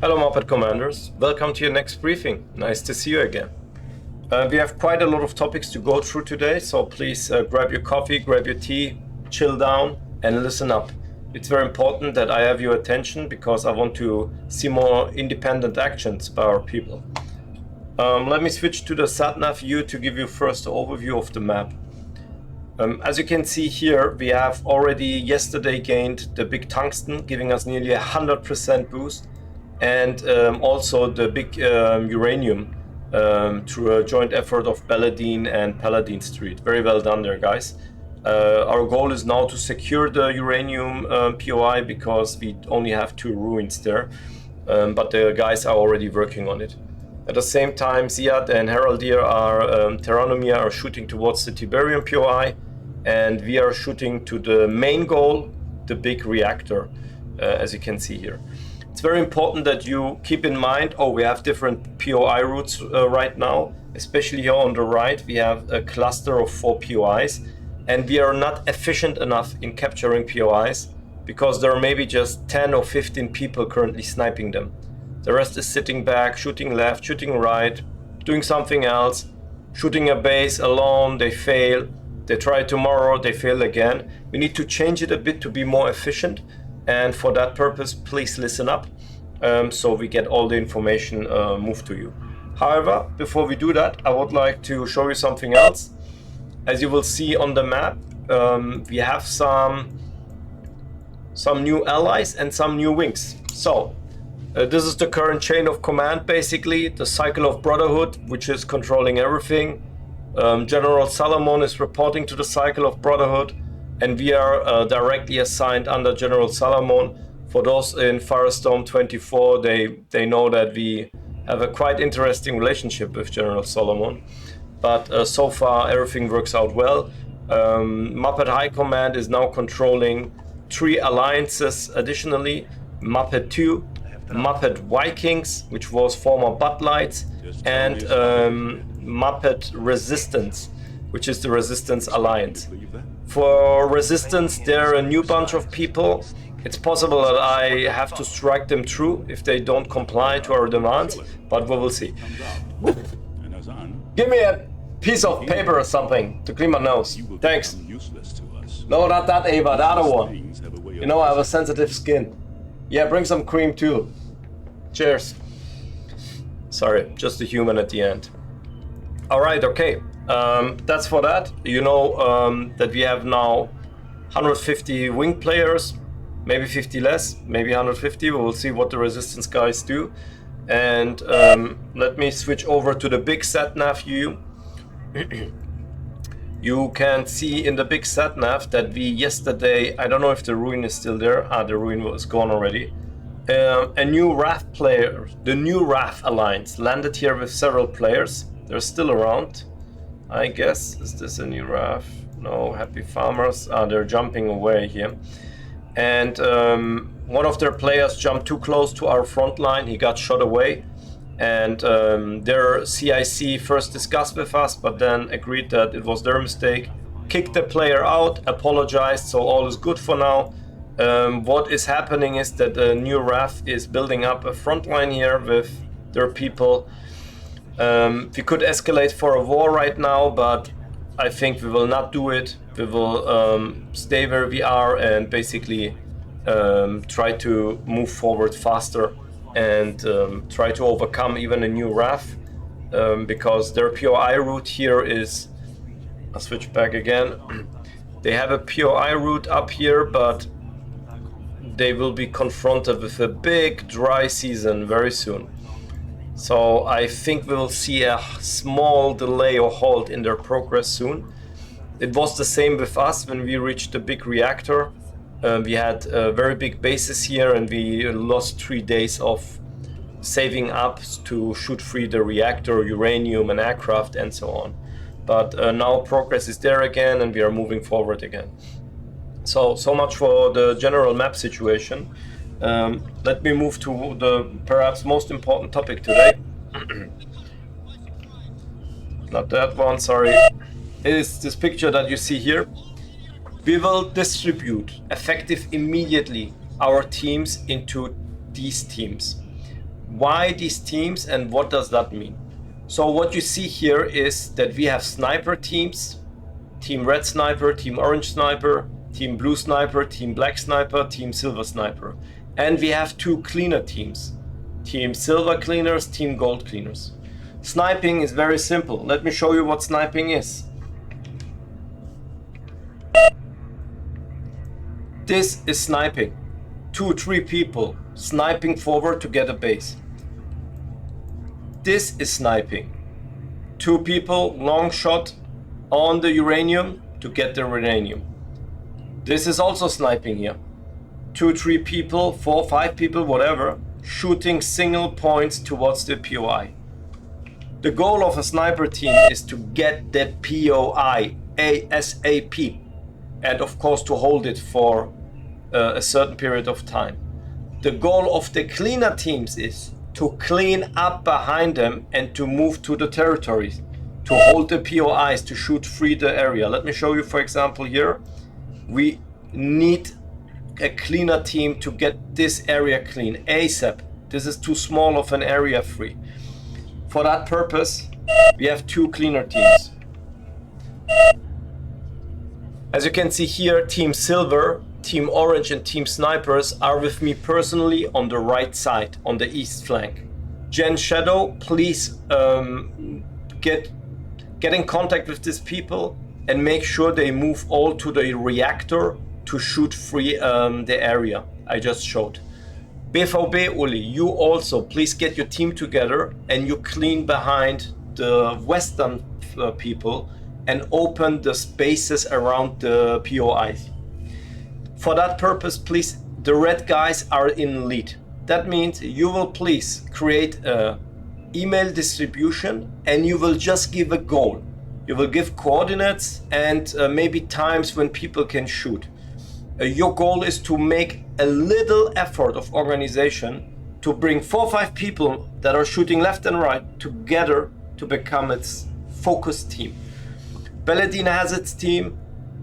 Hello Muppet Commanders, welcome to your next briefing. Nice to see you again. We have quite a lot of topics to go through today, so please grab your coffee, grab your tea, chill down and listen up. It's very important that I have your attention because I want to see more independent actions by our people. Let me switch to the SatNav view to give you first an overview of the map. As you can see here, we have already yesterday gained the big tungsten, giving us nearly 100% boost, and also the big uranium through a joint effort of Belladine and Paladin Street. Very well done there, guys. Our goal is now to secure the uranium POI because we only have 2 ruins there, but the guys are already working on it. At the same time, Ziad and Heraldir Terranomia are shooting towards the Tiberium POI, and we are shooting to the main goal, the big reactor, as you can see here. It's very important that you keep in mind, we have different POI routes right now, especially here on the right. We have a cluster of 4 POIs, and we are not efficient enough in capturing POIs because there are maybe just 10 or 15 people currently sniping them. The rest is sitting back, shooting left, shooting right, doing something else, shooting a base alone, they fail. They try tomorrow, they fail again. We need to change it a bit to be more efficient. And for that purpose, please listen up so we get all the information moved to you. However, before we do that, I would like to show you something else. As you will see on the map, we have some new allies and some new wings. So this is the current chain of command, basically, the cycle of brotherhood, which is controlling everything. General Salomon is reporting to the cycle of brotherhood, and we are directly assigned under General Salomon. For those in Firestorm 24, they know that we have a quite interesting relationship with General Solomon. But so far everything works out well. Muppet High Command is now controlling 3 alliances additionally. Muppet 2, Muppet Vikings, which was former Bud Lights, and Muppet Resistance, which is the Resistance Alliance. For Resistance, they're a new bunch of people. It's possible that I have to strike them through if they don't comply to our demands, but we will see. Give me a piece of paper or something to clean my nose. Thanks. No, not that, Ava, the other one. You know, I have a sensitive skin. Yeah, bring some cream too. Cheers. Sorry, just a human at the end. Alright, okay. That's for that. You know that we have now 150 wing players, maybe 50 less, maybe 150. We will see what the resistance guys do. And let me switch over to the big SatNav view. You can see in the big SatNav that we yesterday, I don't know if the ruin is still there. The ruin was gone already. A new RAF player, the new RAF Alliance, landed here with several players. They're still around, I guess. Is this a new RAF? No, Happy Farmers. They're jumping away here. And one of their players jumped too close to our front line. He got shot away. And their CIC first discussed with us, but then agreed that it was their mistake. Kicked the player out, apologized, so all is good for now. What is happening is that the new RAF is building up a front line here with their people. We could escalate for a war right now, but I think we will not do it. We will stay where we are and basically try to move forward faster and try to overcome even a new RAF because their POI route here is... I'll switch back again. They have a POI route up here, but they will be confronted with a big dry season very soon. So I think we will see a small delay or halt in their progress soon. It was the same with us when we reached the big reactor. We had very big bases here and we lost 3 days of saving up to shoot free the reactor, uranium and aircraft and so on. But now progress is there again and we are moving forward again. So much for the general map situation. Let me move to the perhaps most important topic today. Not that one, sorry. Is this picture that you see here. We will distribute effective immediately our teams into these teams. why these teams and what does that mean. So what you see here is that we have sniper teams, team red sniper, team orange sniper, team blue sniper, team black sniper, team silver sniper. And we have 2 cleaner teams, team silver cleaners, team gold cleaners. Sniping is very simple. Let me show you what sniping is. This is sniping. 2-3 people sniping forward to get a base. This is sniping. 2 people, long shot on the uranium to get the uranium. This is also sniping here. 2-3 people, 4-5 people, whatever, shooting single points towards the POI. The goal of a sniper team is to get the POI ASAP, and of course to hold it for a certain period of time. The goal of the cleaner teams is to clean up behind them and to move to the territories, to hold the POIs, to shoot free the area. Let me show you, for example, here. We need a cleaner team to get this area clean ASAP. This is too small of an area free. For that purpose, we have 2 cleaner teams. As you can see here, Team Silver, Team Orange and Team Snipers are with me personally on the right side, on the east flank. Gen Shadow, please get in contact with these people and make sure they move all to the reactor to shoot free the area I just showed. BVB Uli, you also please get your team together and you clean behind the western people and open the spaces around the POIs. For that purpose, please, the red guys are in lead. That means you will please create a email distribution and you will just give a goal. You will give coordinates and maybe times when people can shoot. Your goal is to make a little effort of organization to bring 4 or 5 people that are shooting left and right together to become its focused team. Belladina has its team,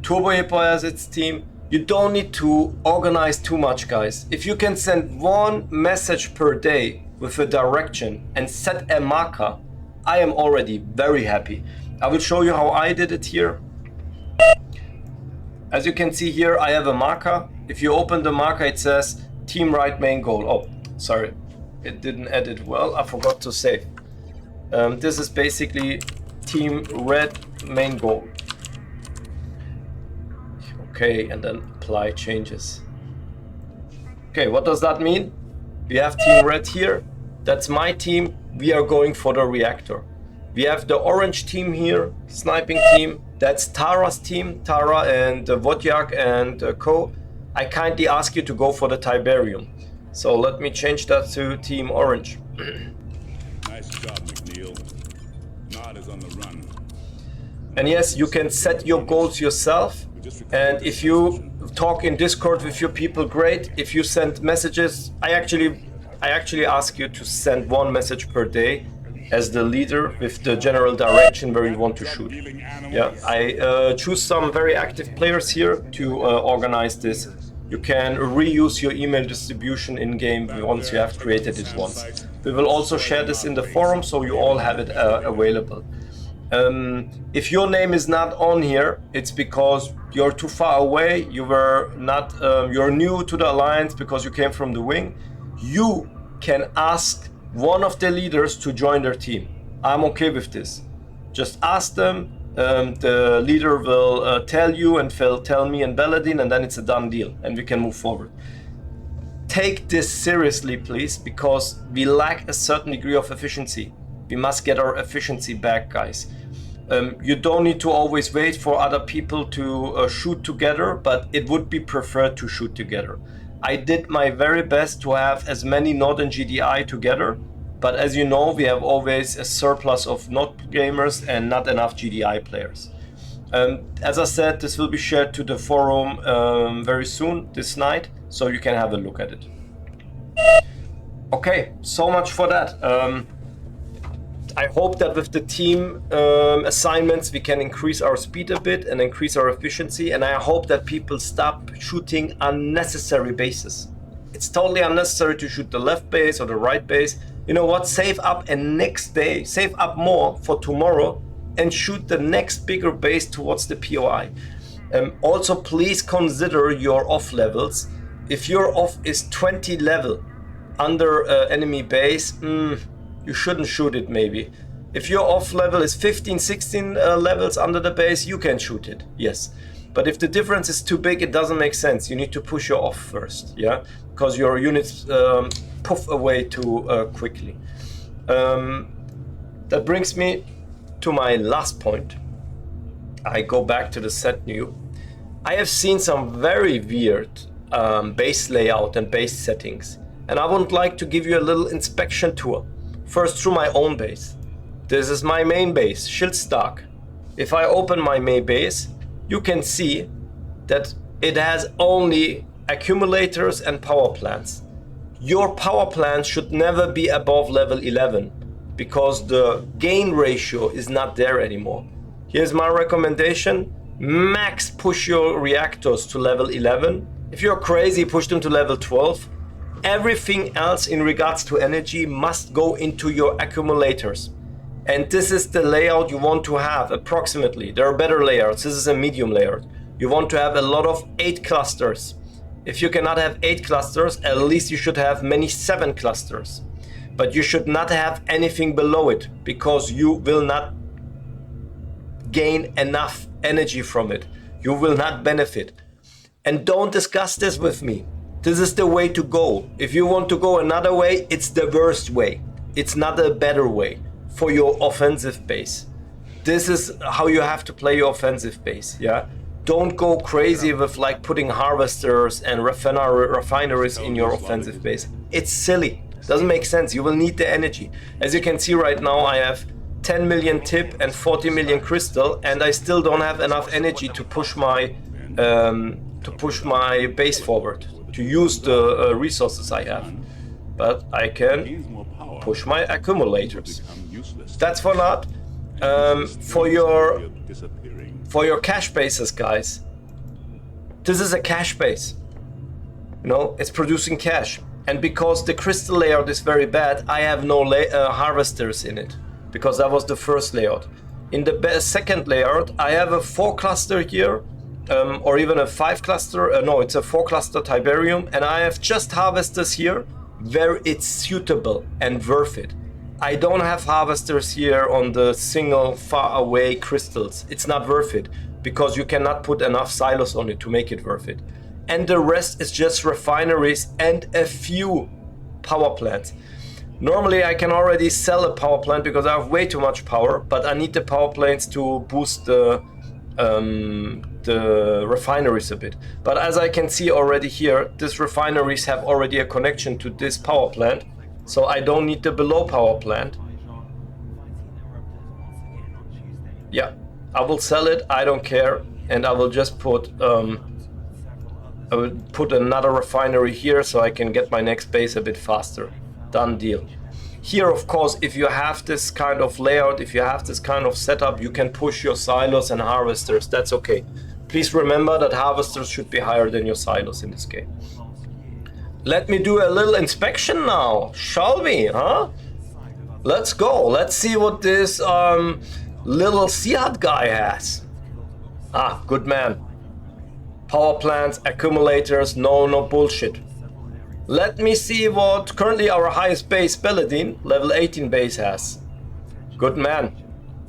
Turbo Hippo has its team. You don't need to organize too much, guys. If you can send 1 message per day with a direction and set a marker, I am already very happy. I will show you how I did it here. As you can see here, I have a marker. If you open the marker, it says team right main goal. Oh, sorry, it didn't edit well. I forgot to save. This is basically team red main goal. Okay, and then apply changes. Okay, what does that mean? We have team red here. That's my team. We are going for the reactor. We have the orange team here, sniping team. That's Tara's team, Tara and Wodjak and Co. I kindly ask you to go for the Tiberium. So let me change that to team orange. Nice job, McNeil. Nod is on the run. And yes, you can set your goals yourself. And if you talk in Discord with your people, great. If you send messages, I actually ask you to send 1 message per day as the leader with the general direction where you want to shoot. Yeah, I choose some very active players here to organize this. You can reuse your email distribution in game once you have created it once. We will also share this in the forum so you all have it available. If your name is not on here, it's because you're too far away, you're new to the alliance because you came from the wing. You can ask one of the leaders to join their team. I'm okay with this. Just ask them, the leader will tell you and tell me and Belladin, and then it's a done deal and we can move forward. Take this seriously, please, because we lack a certain degree of efficiency. We must get our efficiency back, guys. You don't need to always wait for other people to shoot together, but it would be preferred to shoot together. I did my very best to have as many NOD and GDI together, but as you know, we have always a surplus of NOD gamers and not enough GDI players. As I said, this will be shared to the forum very soon, this night, so you can have a look at it. Okay, so much for that. I hope that with the team assignments we can increase our speed a bit and increase our efficiency, and I hope that people stop shooting unnecessary bases. It's totally unnecessary to shoot the left base or the right base. you know what, save up and next day, save up more for tomorrow and shoot the next bigger base towards the POI. Also, please consider your off levels. If your off is 20 level under enemy base, you shouldn't shoot it maybe. If your off level is 15, 16 levels under the base, you can shoot it, yes. But if the difference is too big, it doesn't make sense. You need to push your off first, yeah? Because your units puff away too quickly. That brings me to my last point. I go back to the set new. I have seen some very weird base layout and base settings, and I would like to give you a little inspection tour. First through my own base. This is my main base, Schildstag. If I open my main base, you can see that it has only accumulators and power plants. Your power plant should never be above level 11 because the gain ratio is not there anymore. Here's my recommendation: max push your reactors to level 11. If you're crazy, push them to level 12. Everything else in regards to energy must go into your accumulators. And this is the layout you want to have approximately. There are better layouts. This is a medium layout. You want to have a lot of 8 clusters. If you cannot have 8 clusters, at least you should have many 7 clusters. But you should not have anything below it, because you will not gain enough energy from it. You will not benefit. And don't discuss this with me. This is the way to go. If you want to go another way, it's the worst way. It's not a better way for your offensive base. This is how you have to play your offensive base, yeah? Don't go crazy with like putting harvesters and refineries in your offensive base. It's silly. Doesn't make sense. You will need the energy. As you can see right now, I have 10 million tip and 40 million crystal, and I still don't have enough energy to push my base forward, to use the resources I have. But I can push my accumulators. That's for not. For your cache bases, guys. This is a cache base. You know, it's producing cache. And because the crystal layout is very bad, I have no harvesters in it, because that was the first layout. In the second layout, I have a 4 cluster here, or even a 5 cluster. No, it's a 4 cluster Tiberium, and I have just harvesters here where it's suitable and worth it. I don't have harvesters here on the single far away crystals. It's not worth it, because you cannot put enough silos on it to make it worth it. And the rest is just refineries and a few power plants. Normally I can already sell a power plant because I have way too much power, but I need the power plants to boost the refineries a bit. But as I can see already here, these refineries have already a connection to this power plant, so I don't need the below power plant. Yeah, I will sell it, I don't care, and I will just put I will put another refinery here so I can get my next base a bit faster. Done deal. Here, of course, if you have this kind of layout, if you have this kind of setup, you can push your silos and harvesters. That's okay. Please remember that harvesters should be higher than your silos in this game. Let me do a little inspection now, shall we, huh? Let's go. Let's see what this little Seat guy has. Ah, good man. Power plants, accumulators, no bullshit. Let me see what currently our highest base, Belladine, level 18 base has. Good man.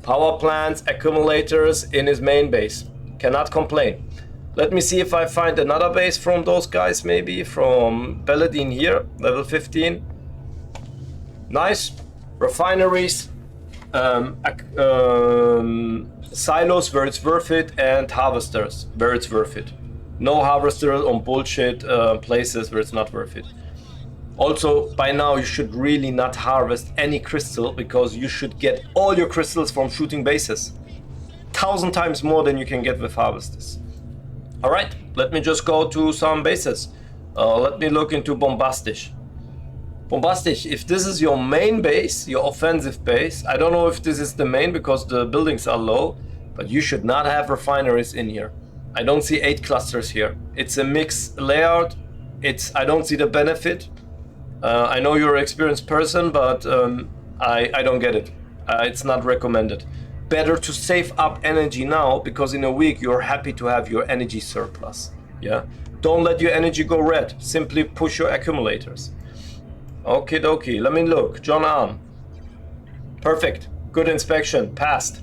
Power plants, accumulators in his main base. Cannot complain. Let me see if I find another base from those guys, maybe from Belladine here, level 15. Nice. Refineries, silos where it's worth it, and harvesters where it's worth it. No harvester on bullshit places where it's not worth it. Also, by now you should really not harvest any crystal, because you should get all your crystals from shooting bases. 1,000 times more than you can get with harvesters. Alright, let me just go to some bases. Let me look into Bombastic. Bombastic, if this is your main base, your offensive base, I don't know if this is the main because the buildings are low, but you should not have refineries in here. I don't see 8 clusters here. It's a mixed layout. I don't see the benefit. I know you're an experienced person, but I don't get it. It's not recommended. Better to save up energy now, because in a week you're happy to have your energy surplus. Yeah. Don't let your energy go red. Simply push your accumulators. Okie dokie. Let me look. John Arm. Perfect. Good inspection. Passed.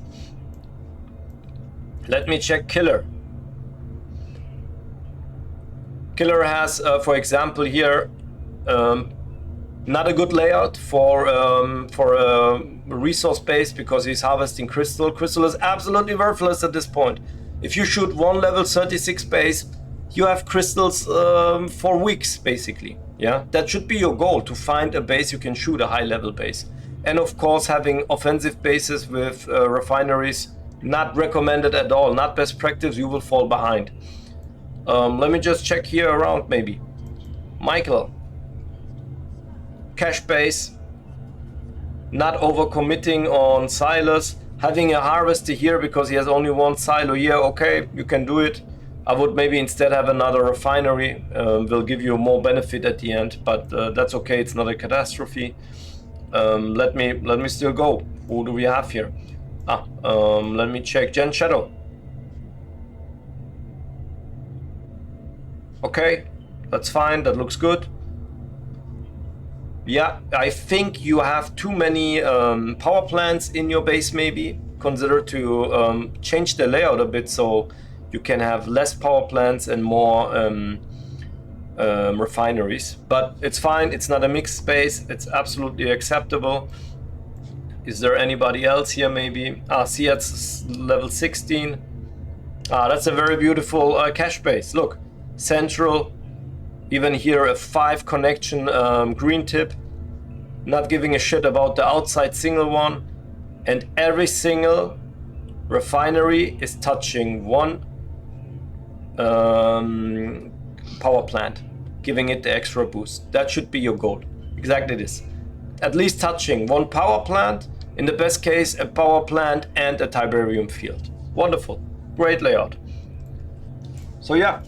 Let me check Killer. Killer has, for example, here not a good layout for resource base, because he's harvesting crystal. Crystal is absolutely worthless at this point. If you shoot one level 36 base, you have crystals for weeks, basically. Yeah, that should be your goal, to find a base you can shoot, a high level base. And of course, having offensive bases with refineries, not recommended at all, not best practice. You will fall behind. Let me just check here around, maybe. Michael. Cash base. Not overcommitting on silos. Having a harvester here because he has only one silo here. Okay, you can do it. I would maybe instead have another refinery. Will give you more benefit at the end, but that's okay. It's not a catastrophe. Let me still go. Who do we have here? Let me check. Gen Shadow. Okay, that's fine. That looks good. Yeah, I think you have too many power plants in your base, maybe. Consider to change the layout a bit so you can have less power plants and more refineries. But it's fine, it's not a mixed space, it's absolutely acceptable. Is there anybody else here, maybe? See, it's level 16. That's a very beautiful cache base. Look, central. Even here, a 5 connection green tip. Not giving a shit about the outside single one. And every single refinery is touching one power plant, giving it the extra boost. That should be your goal. Exactly this. At least touching one power plant. In the best case, a power plant and a Tiberium field. Wonderful. Great layout. So yeah.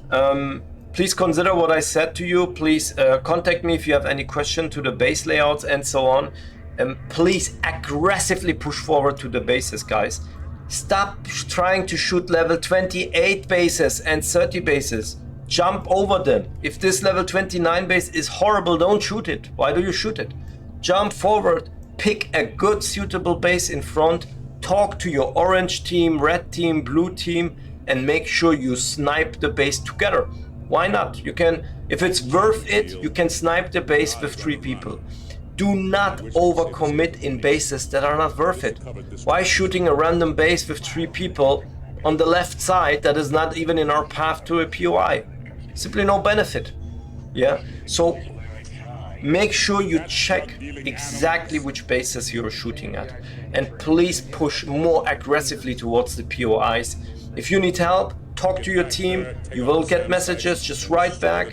Please consider what I said to you. Please contact me if you have any question to the base layouts and so on. And please aggressively push forward to the bases, guys. Stop trying to shoot level 28 bases and 30 bases. Jump over them. If this level 29 base is horrible, don't shoot it. Why do you shoot it? Jump forward, pick a good suitable base in front, talk to your orange team, red team, blue team, and make sure you snipe the base together. Why not? You can, if it's worth it, you can snipe the base with 3 people. Do not overcommit in bases that are not worth it. Why shooting a random base with 3 people on the left side that is not even in our path to a POI? Simply no benefit. Yeah, so make sure you check exactly which bases you're shooting at, and please push more aggressively towards the POIs. If you need help, talk to your team. You will get messages, just write back,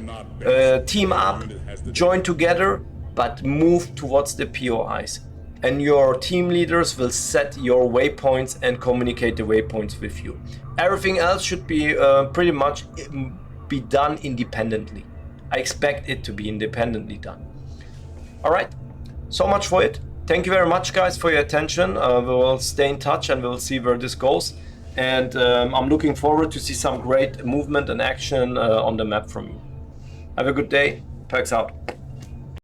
team up, join together, but move towards the POIs. And your team leaders will set your waypoints and communicate the waypoints with you. Everything else should be pretty much be done independently. I expect it to be independently done. All right, so much for it. Thank you very much, guys, for your attention. We will stay in touch and we will see where this goes. And I'm looking forward to see some great movement and action on the map from you. Have a good day. Perks out.